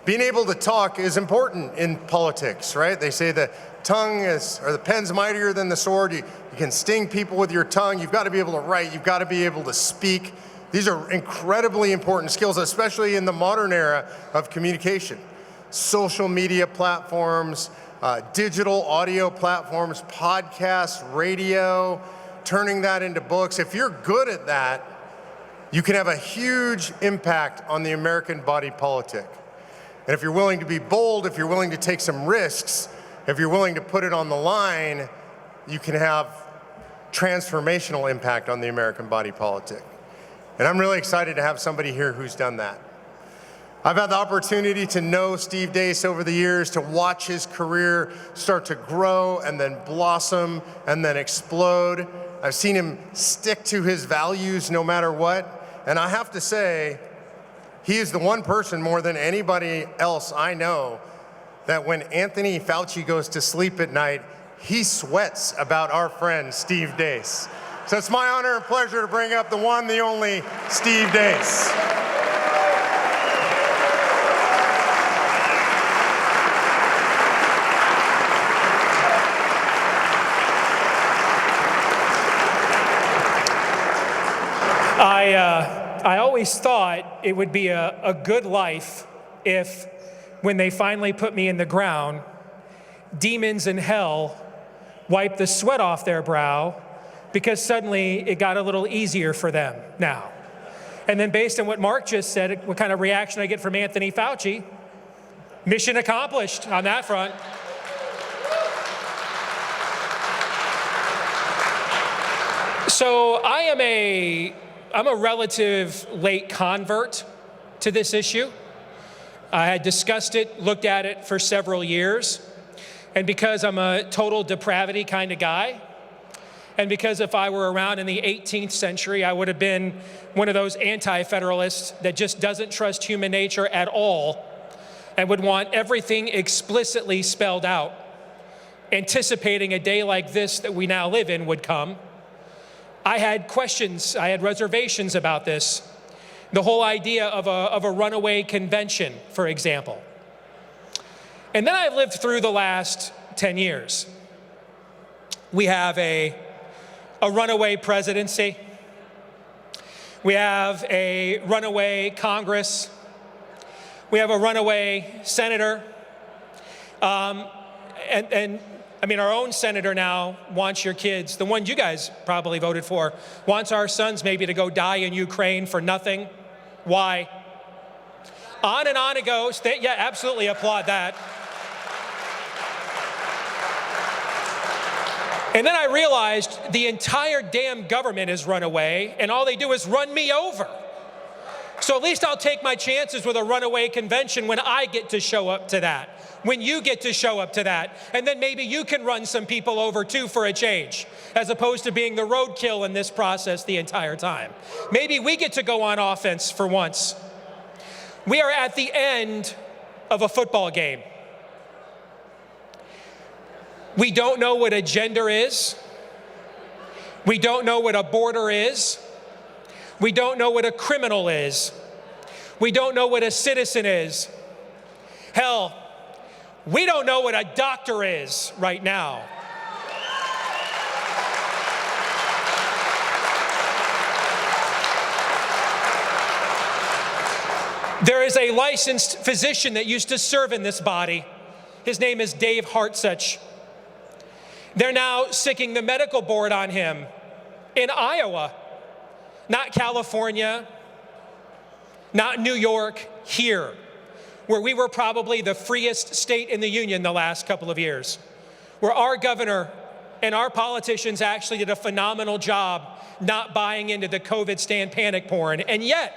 being able to talk is important in politics, right? They say the tongue is, or the pen's mightier than the sword. You can sting people with your tongue. You've got to be able to write. You've got to be able to speak. These are incredibly important skills, especially in the modern era of communication. Social media platforms, digital audio platforms, podcasts, radio, turning that into books. If you're good at that, you can have a huge impact on the American body politic. And if you're willing to be bold, if you're willing to take some risks, if you're willing to put it on the line, you can have transformational impact on the American body politic. And I'm really excited to have somebody here who's done that. I've had the opportunity to know Steve Deace over the years, to watch his career start to grow and then blossom and then explode. I've seen him stick to his values no matter what. And I have to say, he is the one person more than anybody else I know that when Anthony Fauci goes to sleep at night, he sweats about our friend Steve Deace. So it's my honor and pleasure to bring up the one, the only Steve Deace. I always thought it would be a good life if, when they finally put me in the ground, demons in hell wiped the sweat off their brow, because suddenly it got a little easier for them now. And then based on what Mark just said, what kind of reaction I get from Anthony Fauci, mission accomplished on that front. So I'm a relative late convert to this issue. I had discussed it, looked at it for several years. And because I'm a total depravity kind of guy, and because if I were around in the 18th century, I would have been one of those anti-federalists that just doesn't trust human nature at all and would want everything explicitly spelled out, anticipating a day like this that we now live in would come. I had questions, I had reservations about this. The whole idea of a runaway convention, for example. And then I've lived through the last 10 years. We have a runaway presidency. We have a runaway Congress. We have a runaway senator. And I mean, our own senator now wants your kids, the one you guys probably voted for, wants our sons maybe to go die in Ukraine for nothing. Why? On and on it goes. Yeah, absolutely applaud that. And then I realized the entire damn government has run away, and all they do is run me over. So at least I'll take my chances with a runaway convention when I get to show up to that, when you get to show up to that. And then maybe you can run some people over too for a change, as opposed to being the roadkill in this process the entire time. Maybe we get to go on offense for once. We are at the end of a football game. We don't know what a gender is. We don't know what a border is. We don't know what a criminal is. We don't know what a citizen is. Hell, we don't know what a doctor is right now. There is a licensed physician that used to serve in this body. His name is Dave Hartsuch. They're now sicking the medical board on him in Iowa, not California, not New York, here, where we were probably the freest state in the union the last couple of years, where our governor and our politicians actually did a phenomenal job not buying into the COVID stand panic porn. And yet,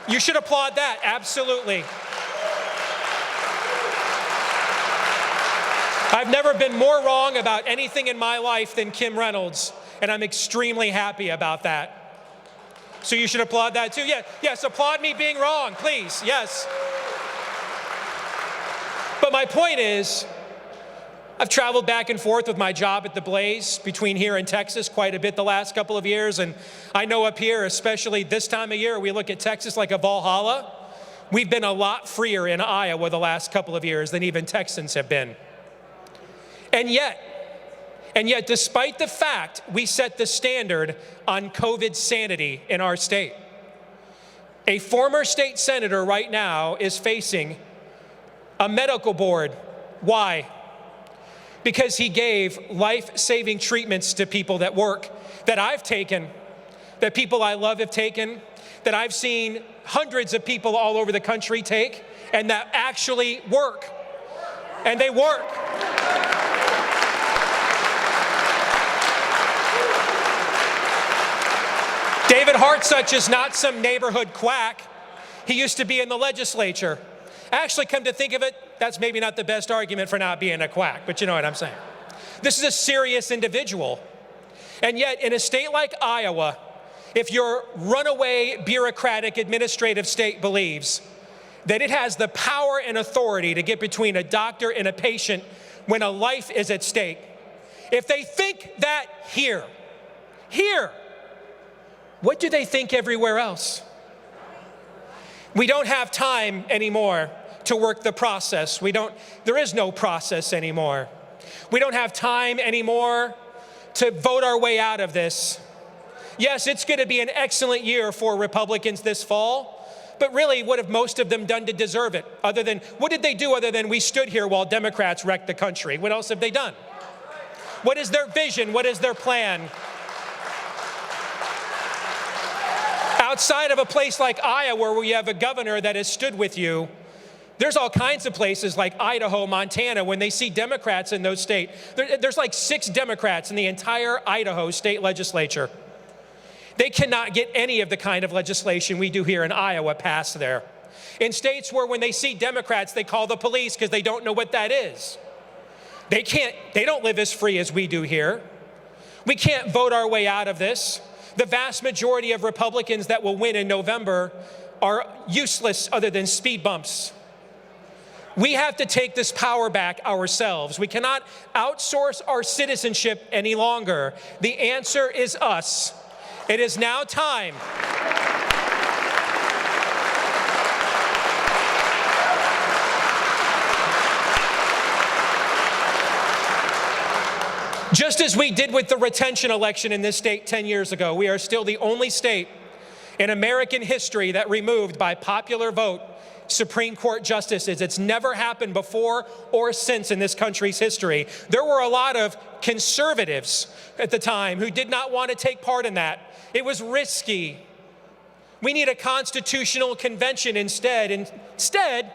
you should applaud that, absolutely. I've never been more wrong about anything in my life than Kim Reynolds, and I'm extremely happy about that. So you should applaud that too. Yeah, yes, applaud me being wrong, please, yes. But my point is, I've traveled back and forth with my job at the Blaze between here and Texas quite a bit the last couple of years, and I know up here, especially this time of year, we look at Texas like a Valhalla. We've been a lot freer in Iowa the last couple of years than even Texans have been. And yet, despite the fact we set the standard on COVID sanity in our state, a former state senator right now is facing a medical board. Why? Because he gave life-saving treatments to people that work, that I've taken, that people I love have taken, that I've seen hundreds of people all over the country take, and that actually work. And they work. David Hartsuch is not some neighborhood quack. He used to be in the legislature. Actually, come to think of it, that's maybe not the best argument for not being a quack, but you know what I'm saying. This is a serious individual. And yet, in a state like Iowa, if your runaway bureaucratic administrative state believes that it has the power and authority to get between a doctor and a patient when a life is at stake, if they think that here, what do they think everywhere else? We don't have time anymore to work the process. There is no process anymore. We don't have time anymore to vote our way out of this. Yes, it's going to be an excellent year for Republicans this fall, but really, what have most of them done to deserve it? What did they do other than we stood here while Democrats wrecked the country? What else have they done? What is their vision? What is their plan? Outside of a place like Iowa, where you have a governor that has stood with you, there's all kinds of places like Idaho, Montana, when they see Democrats in those states. There's like 6 Democrats in the entire Idaho state legislature. They cannot get any of the kind of legislation we do here in Iowa passed there. In states where when they see Democrats, they call the police because they don't know what that is. They don't live as free as we do here. We can't vote our way out of this. The vast majority of Republicans that will win in November are useless other than speed bumps. We have to take this power back ourselves. We cannot outsource our citizenship any longer. The answer is us. It is now time. Just as we did with the retention election in this state 10 years ago, we are still the only state in American history that removed by popular vote Supreme Court justices. It's never happened before or since in this country's history. There were a lot of conservatives at the time who did not want to take part in that. It was risky. We need a constitutional convention instead. Instead,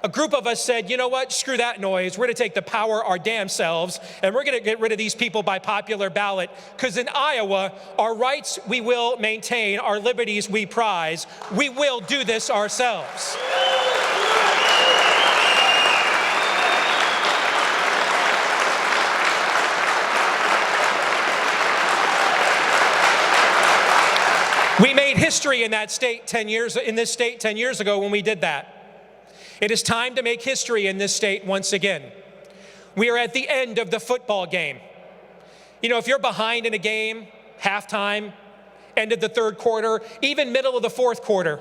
a group of us said, you know what, screw that noise. We're going to take the power our damn selves, and we're going to get rid of these people by popular ballot, because in Iowa, our rights we will maintain, our liberties we prize. We will do this ourselves. We made history in this state 10 years ago when we did that. It is time to make history in this state once again. We are at the end of the football game. You know, if you're behind in a game, halftime, end of the third quarter, even middle of the fourth quarter,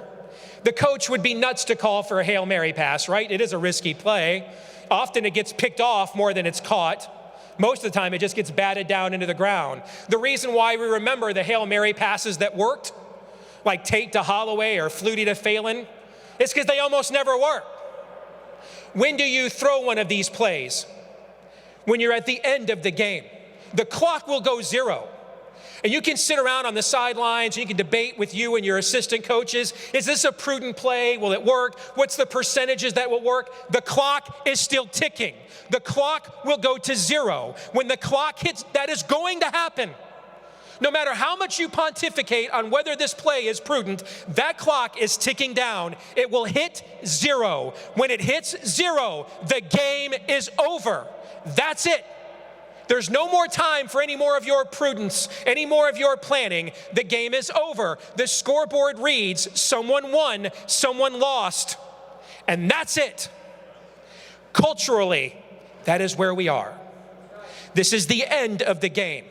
the coach would be nuts to call for a Hail Mary pass, right? It is a risky play. Often it gets picked off more than it's caught. Most of the time it just gets batted down into the ground. The reason why we remember the Hail Mary passes that worked, like Tate to Holloway or Flutie to Phelan, it's because they almost never work. When do you throw one of these plays? When you're at the end of the game. The clock will go zero. And you can sit around on the sidelines and you can debate with you and your assistant coaches. Is this a prudent play? Will it work? What's the percentages that will work? The clock is still ticking. The clock will go to zero. When the clock hits, that is going to happen. No matter how much you pontificate on whether this play is prudent, that clock is ticking down. It will hit zero. When it hits zero, the game is over. That's it. There's no more time for any more of your prudence, any more of your planning. The game is over. The scoreboard reads, someone won, someone lost. And that's it. Culturally, that is where we are. This is the end of the game.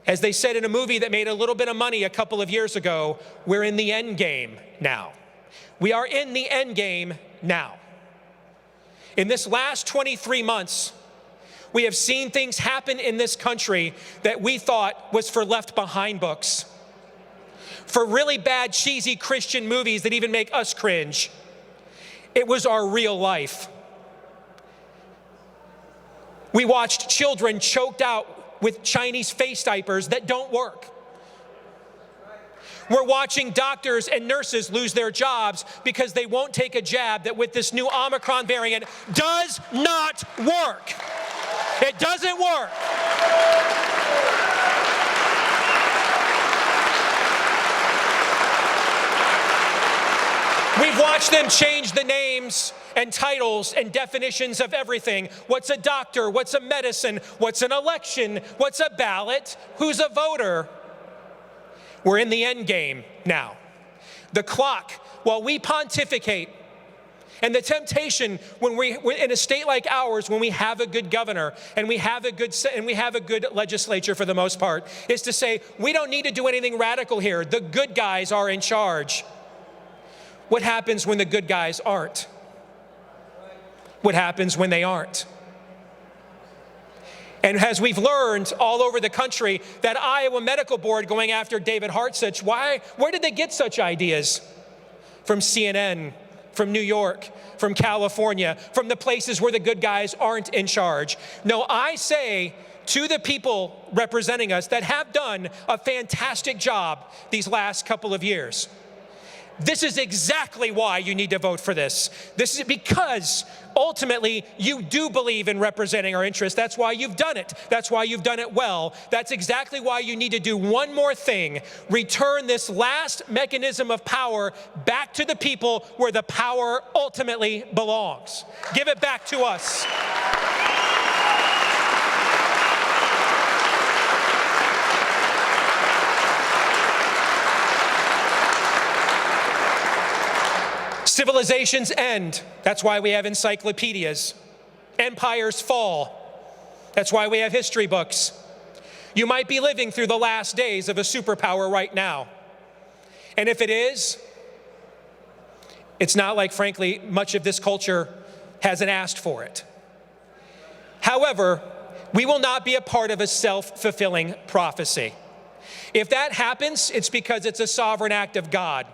As they said in a movie that made a little bit of money a couple of years ago, we're in the end game now. We are in the end game now. In this last 23 months, we have seen things happen in this country that we thought was for left behind books, for really bad, cheesy Christian movies that even make us cringe. It was our real life. We watched children choked out with Chinese face diapers that don't work. We're watching doctors and nurses lose their jobs because they won't take a jab that with this new Omicron variant does not work. It doesn't work. We've watched them change the names and titles and definitions of everything. What's a doctor? What's a medicine? What's an election? What's a ballot? Who's a voter? We're in the end game now. The clock, while we pontificate, and the temptation when we're in a state like ours, when we have a good governor and we have a good legislature for the most part, is to say we don't need to do anything radical here. The good guys are in charge. What happens when the good guys aren't? What happens when they aren't? And as we've learned all over the country, that Iowa Medical Board going after David Hartsuch, where did they get such ideas? From CNN, from New York, from California, from the places where the good guys aren't in charge. No, I say to the people representing us that have done a fantastic job these last couple of years, this is exactly why you need to vote for this. This is because ultimately you do believe in representing our interests. That's why you've done it. That's why you've done it well. That's exactly why you need to do one more thing. Return this last mechanism of power back to the people where the power ultimately belongs. Give it back to us. Civilizations end. That's why we have encyclopedias. Empires fall. That's why we have history books. You might be living through the last days of a superpower right now. And if it is, it's not like, frankly, much of this culture hasn't asked for it. However, we will not be a part of a self-fulfilling prophecy. If that happens, it's because it's a sovereign act of God,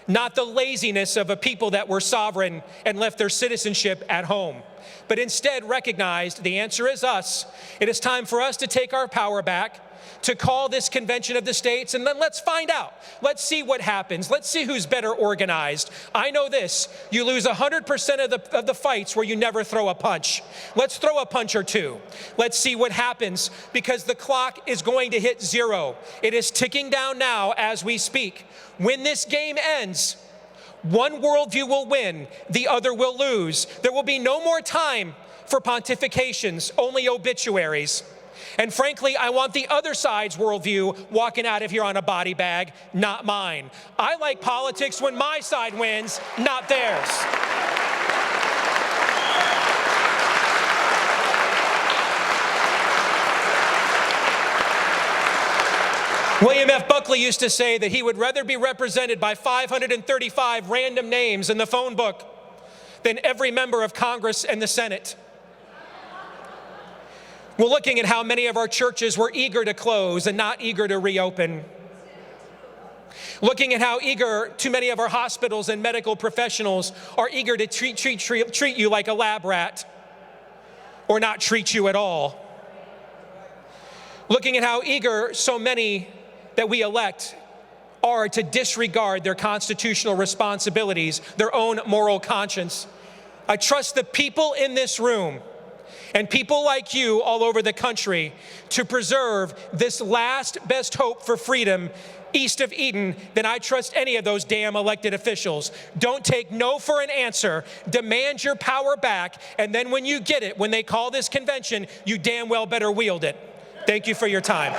not the laziness of a people that were sovereign and left their citizenship at home, but instead recognized the answer is us. It is time for us to take our power back, to call this convention of the states, and then let's find out. Let's see what happens. Let's see who's better organized. I know this, you lose 100% of the fights where you never throw a punch. Let's throw a punch or two. Let's see what happens, because the clock is going to hit zero. It is ticking down now as we speak. When this game ends, one worldview will win, the other will lose. There will be no more time for pontifications, only obituaries. And frankly, I want the other side's worldview walking out of here on a body bag, not mine. I like politics when my side wins, not theirs. William F. Buckley used to say that he would rather be represented by 535 random names in the phone book than every member of Congress and the Senate. We're looking at how many of our churches were eager to close and not eager to reopen. Looking at how eager too many of our hospitals and medical professionals are eager to treat you like a lab rat or not treat you at all. Looking at how eager so many that we elect are to disregard their constitutional responsibilities, their own moral conscience. I trust the people in this room and people like you all over the country to preserve this last best hope for freedom east of Eden than I trust any of those damn elected officials. Don't take no for an answer. Demand your power back, and then when you get it, when they call this convention, you damn well better wield it. Thank you for your time.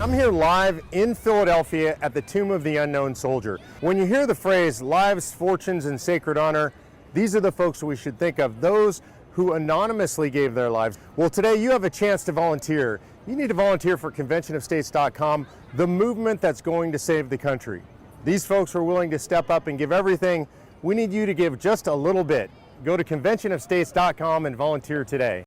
I'm here live in Philadelphia at the Tomb of the Unknown Soldier. When you hear the phrase lives, fortunes, and sacred honor, These are the folks we should think of, those who anonymously gave their lives. Well, today you have a chance to volunteer. You need to volunteer for conventionofstates.com, the movement that's going to save the country. These folks are willing to step up and give everything. We need you to give just a little bit. Go to conventionofstates.com and volunteer today.